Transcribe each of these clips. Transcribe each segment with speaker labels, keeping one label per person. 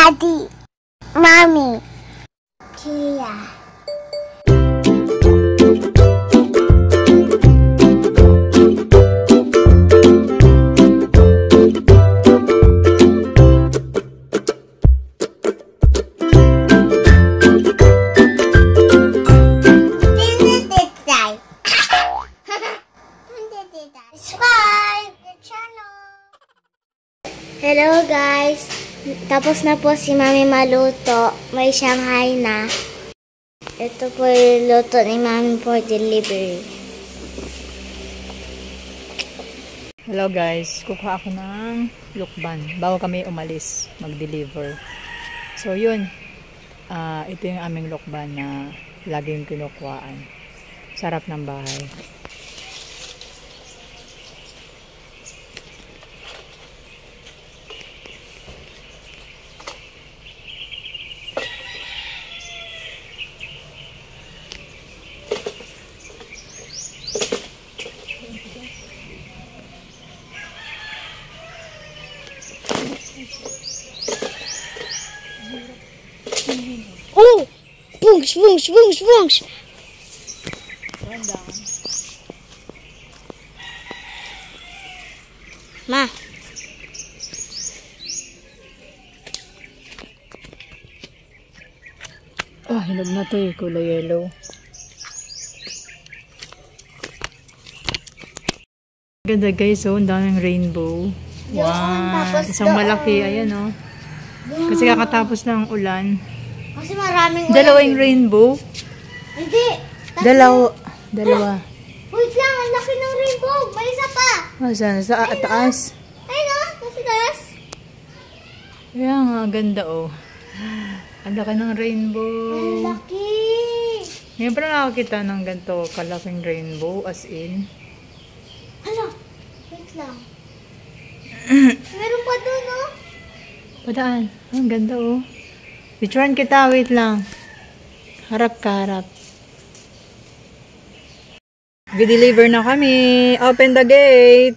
Speaker 1: Daddy, Mommy, Tia. Hello guys! Tapos na po si Mami maluto. May Shanghai na. Ito po yung luto ni Mami for delivery.
Speaker 2: Hello guys! Kukuha ako ng lukban bago kami umalis mag-deliver. So yun. Ito yung aming lukban na laging kinukuhaan. Sarap ng bahay.
Speaker 1: Oh! Bungs, bungs, bungs, bungs! Ma!
Speaker 2: Hinog na to eh. Kulay yellow. Ganda guys, oh. Ang daming rainbow. Wow! Isang malaki. Ayan, oh. Kasi kakatapos ng ulan.
Speaker 1: Kasi maraming ulan.
Speaker 2: Dalawa yung rainbow.
Speaker 1: Hindi.
Speaker 2: Dalawa.
Speaker 1: Wait lang, ang laki ng rainbow. May isa pa.
Speaker 2: Saan? Sa taas?
Speaker 1: Ayun o, nasa taas.
Speaker 2: Kaya nga, ganda oh. Ang laki ng rainbow.
Speaker 1: Ang laki.
Speaker 2: Ngayon pa nakakita ng ganito kalaking rainbow as in.
Speaker 1: Ano? Wait lang. Meron pa doon oh.
Speaker 2: Padaan. Ang ganda oh. Picturean kita, wait lang. Harap ka, harap. Deliver na kami. Open the gate.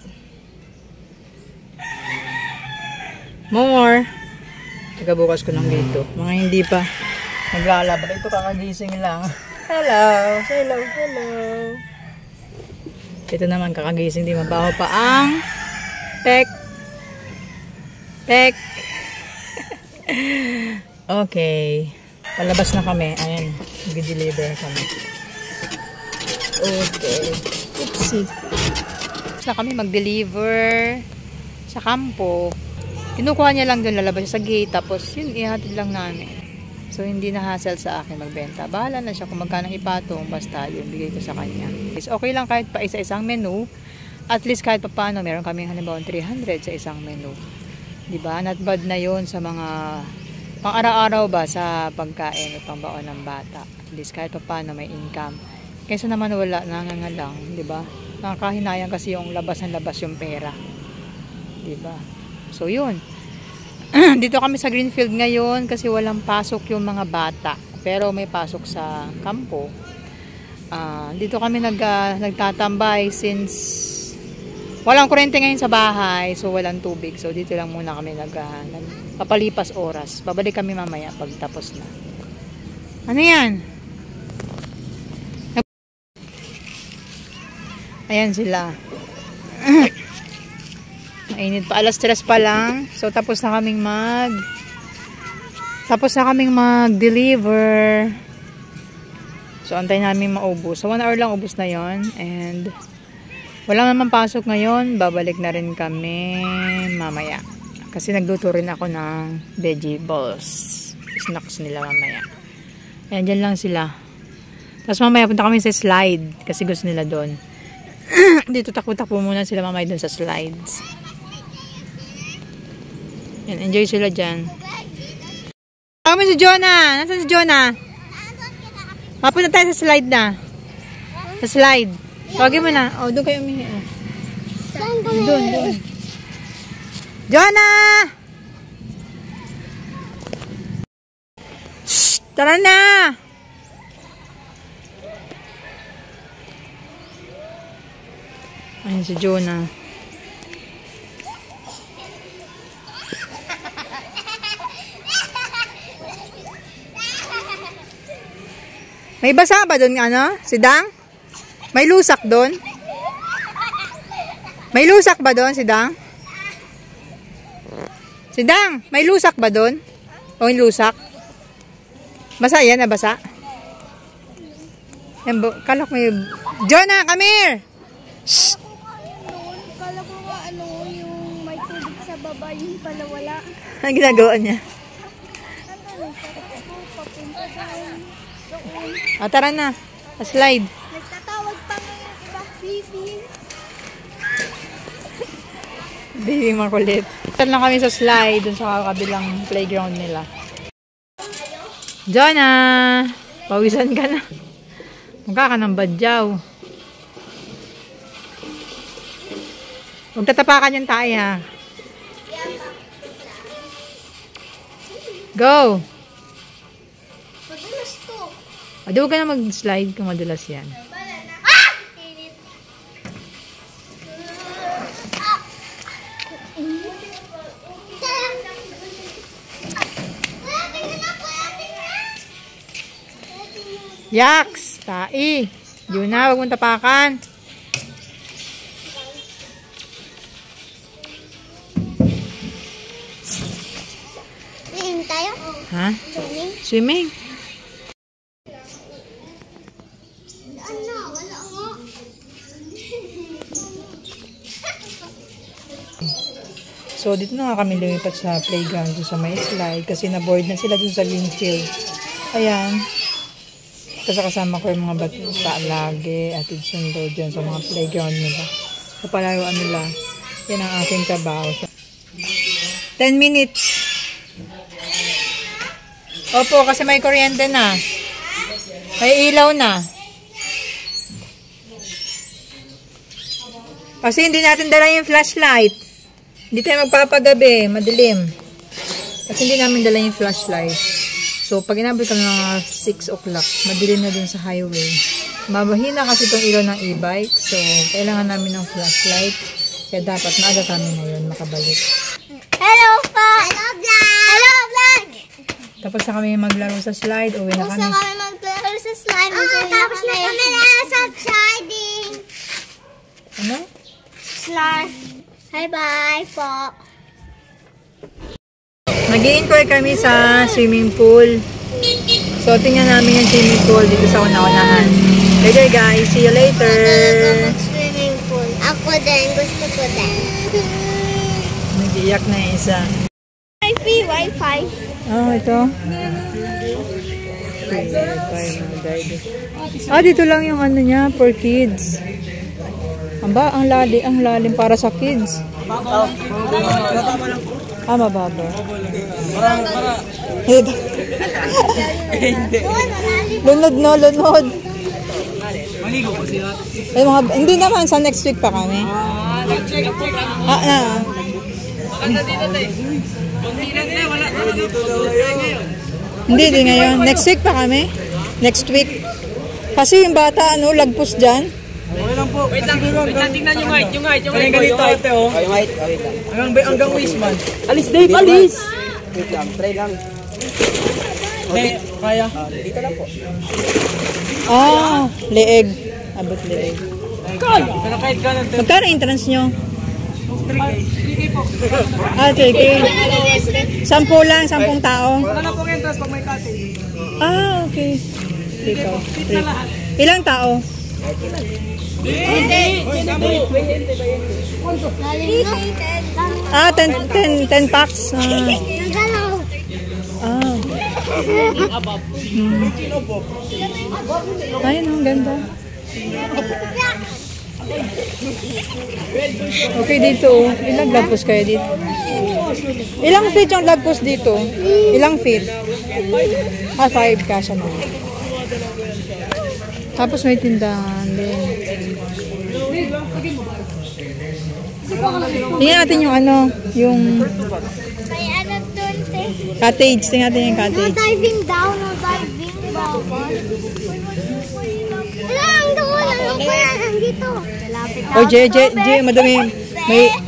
Speaker 2: More. Tagabukas ko ng gate to. Mga hindi pa naglalaba. Ito kakagising lang. Hello. Hello. Hello. Ito naman kakagising. Di mabaho pa ang pek. Pek. Okay. Palabas na kami. Ayan. Mag-deliver kami. Okay. Oopsie. Tapos na kami mag-deliver sa kampo. Kinukuha niya lang doon. Lalabas siya sa gate. Tapos yun, ihatid lang namin. So, hindi na hassle sa akin magbenta. Bahala na siya kung magkano ipatong. Basta yun, bigay ko sa kanya. Okay lang kahit pa isa-isang menu. At least kahit pa paano, meron kami halimbawa 300 sa isang menu. Diba? Not bad na yun sa mga pang araw-araw ba sa pagkain o pangbaon ng bata. At least kahit pa paano may income. Kaysa naman wala, nangangalang. Diba? Nakakahinayang kasi yung labas yung pera. Diba? So yun. Dito kami sa Greenfield ngayon kasi walang pasok yung mga bata. Pero may pasok sa kampo. Dito kami nagtatambay since walang kuryente ngayon sa bahay, so walang tubig. So dito lang muna kami nagpapalipas oras. Babalik kami mamaya pag tapos na. Ano yan? Ayan sila. Mainit pa. Alas 3 pa lang. So tapos na kaming mag-deliver. So antay namin maubos. So 1 hour lang ubos na yon. And wala naman pasok ngayon. Babalik na rin kami mamaya. Kasi nagluto rin ako ng veggie balls. Snacks nila mamaya. Ayan, dyan lang sila. Tapos mamaya punta kami sa slide. Kasi gusto nila doon. Dito takbo-takbo muna sila mamaya doon sa slides. Ayan, enjoy sila dyan. Kami si Jonah. Nasaan si Jonah? Mapunta tayo sa slide na. Sa slide. Tawagin mo na. O, doon kayo umihi. Doon. Jonah! Shh! Tara na! Ayan si Jonah. May basa ba doon, ano? Si Dang? May lusak doon? May lusak ba doon, si Dang? Si Dang, may lusak ba doon? O yung lusak? Basa yan, basa? Yan, kala ko may... Jonah, come here! Shh!
Speaker 1: Kala ko nga yung may tubig sa baba, yung pala wala.
Speaker 2: Ang ginagawa niya? Tara na. Slide.
Speaker 1: Nagtatawag pa ngayon iba. Fifi.
Speaker 2: Baby makulit. Saan lang kami sa slide dun sa kabilang playground nila. Jonah! Pawisan ka na. Mukha ka ng badyaw. Huwag tatapakan yung tayo ha. Go!
Speaker 1: Madulas to.
Speaker 2: Adi, huwag ka na mag-slide kung madulas yan.
Speaker 1: Ah!
Speaker 2: Yaks! Tai! Yun na, huwag mong tapakan.
Speaker 1: Tayo?
Speaker 2: Ha?
Speaker 1: Swimming?
Speaker 2: Swimming?
Speaker 1: Ano? Wala nga.
Speaker 2: So, dito na nga kami lumipat sa playground sa may slide kasi na-board na sila dun sa green field. Ayan. Kasi kasama ko yung mga bata lagi at sundo dyan sa mga playground nila. Sa palaruan nila. Yan ang aking trabaho. 10 minutes. Opo, kasi may kuryente na. May ilaw na. Kasi hindi natin dala yung flashlight. Hindi tayo magpapagabi, madilim. Kasi hindi namin dala yung flashlight. So, pag inabot kami mga 6 o'clock, madilim na dun sa highway. Mabahina kasi itong ilaw ng e-bike. So, kailangan namin ng flashlight. Kaya dapat maaga kami ngayon makabalik.
Speaker 1: Hello po! Hello vlog! Hello vlog!
Speaker 2: Tapos na kami maglaro sa slide. Uwi na
Speaker 1: Tapos
Speaker 2: kami.
Speaker 1: na kami maglaro sa slime. Tapos na kami laro sa sliding.
Speaker 2: Ano?
Speaker 1: Slime. Bye-bye po.
Speaker 2: Mag-i-enjoy kami sa swimming pool. So, tingnan namin yung swimming pool dito sa una-unahan. Okay guys, see you later.
Speaker 1: Mag-swimming pool. Ako din. Gusto ko din.
Speaker 2: Nag-iyak na yung isa.
Speaker 1: Wi-Fi.
Speaker 2: Oh, ito. Dito lang yung ano niya, for kids. Ang lalim para sa kids. Mababa. Lunod.
Speaker 3: Maligo po sila.
Speaker 2: Hindi naman, sa next week pa kami.
Speaker 3: Nag-check up po lang.
Speaker 2: Maganda
Speaker 3: dito tayo. Wala dito daw ngayon.
Speaker 2: Hindi ngayon. Next week pa kami. Next week. Kasi yung bata, lagpos dyan.
Speaker 3: Okay lang po. Wait lang, tingnan yung height. Yung height. Ganito ate oh. Yung height. Hanggang waist man. Alis Dave, alis! Wait lang, try lang. Hindi, kaya. Dito lang po.
Speaker 2: Leeg. Abot leeg.
Speaker 3: Pero kahit ganun.
Speaker 2: Magkano entrance nyo?
Speaker 3: 3K po.
Speaker 2: 3K. 10 lang, 10 tao.
Speaker 3: Wala na pong entrance pag may cutting.
Speaker 2: Okay. Dito.
Speaker 3: Fit na lahat.
Speaker 2: Ilang tao?
Speaker 3: Hindi.
Speaker 2: 10 packs.
Speaker 1: Nagalaw.
Speaker 2: Ayun, ang ganda. Okay, dito. Ilang lagpos kayo dito? Ilang feet yung lagpos dito? Ilang feet? 5 kasha na. Tapos may tindahan din. Tingnan natin yung yung
Speaker 1: May ano dun, te.
Speaker 2: cottage. Tingnan natin yung
Speaker 1: No
Speaker 2: cottage.
Speaker 1: diving down, no diving bawal. Lang, doon. Ano ko yan? Nandito.
Speaker 2: Oh, J, madami.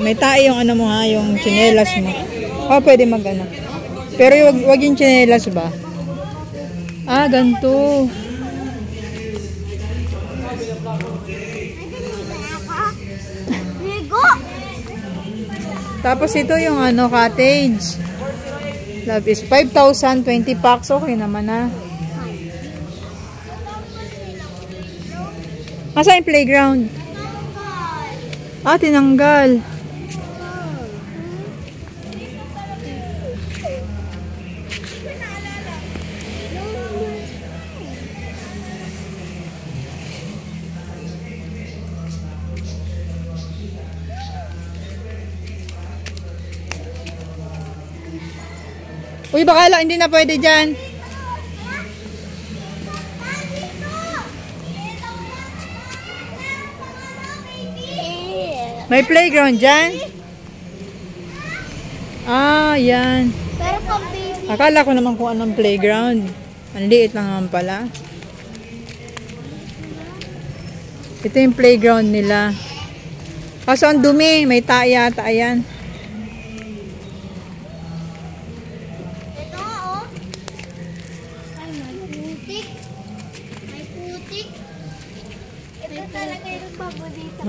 Speaker 2: May tayo yung mo ha, yung tsinelas mo. Pwede mag Pero wag yung tsinelas ba? Ganito. Tapos ito yung ano, cottage. Love is 5,000, 20 packs. Okay naman na. Asa yung playground? Ah, tinanggal. Uy, bakala, hindi na pwede dyan. May playground dyan? Ah, yan.
Speaker 1: Pero pang baby.
Speaker 2: Akala ko naman kung anong playground. Ang liit lang naman pala. Ito yung playground nila. Kaso ang dumi, may tae yata, ayan.
Speaker 1: Ito nga, oh. Ay, may putik. May putik. Ito talaga yung paborito.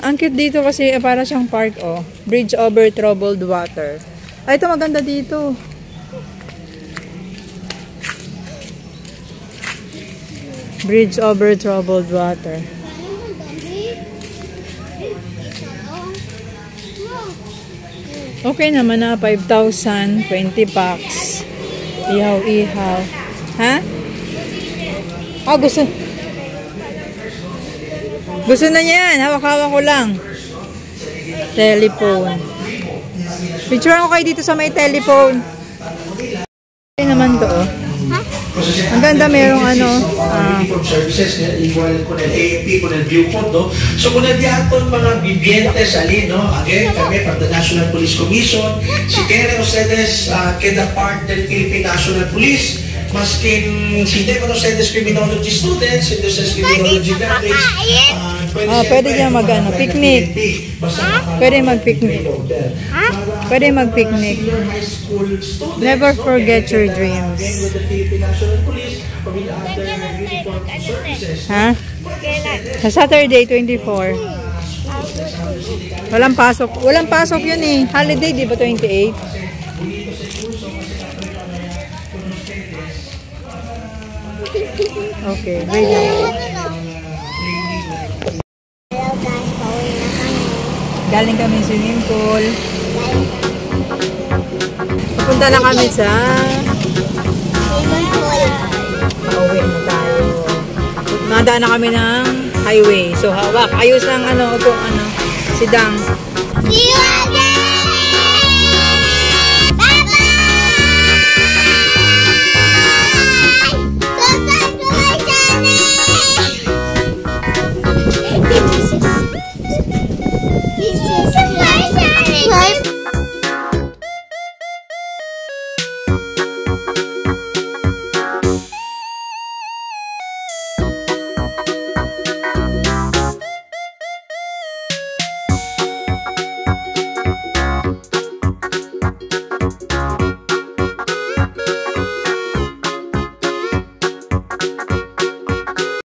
Speaker 2: Ang cute dito kasi para siyang park, oh. Bridge over troubled water. Ay, ito maganda dito. Bridge over troubled water. Okay naman na, 5,000, 20 packs. Ihaw-ihaw. Ha? Ah, gusto. Gusto na niya yan. Hawak-hawak ko lang. Telephone. Picture ako kayo dito sa may telephone. Okay naman to, oh. Ang ganda, merong ano.
Speaker 4: Services, igual con el AFP, con el Bucod, no? So, kung nandiyaton mga bibientes, alin, no? Again, kami, from the National Police Commission, si Keren ustedes queda part del Philippine National Police, maskin si Devan ustedes criminology students, ustedes criminology graduates,
Speaker 2: pwede dyan mag-ano, picnic. Pwede mag-picnic. Pwede mag-picnic. Never forget your dreams. Ha? Sa Saturday, 24. Walang pasok. Walang pasok yun eh. Holiday, di ba 28? Okay, wait lang.
Speaker 1: Hello guys, pauwi na kami.
Speaker 2: Galing kami sa swimming pool. Pupunta na kami sa
Speaker 1: Swimming pool.
Speaker 2: pauwi na tayo. Nadaan na kami ng highway. So hawak. Ayos lang ano, kung ano, si Dang.
Speaker 1: See you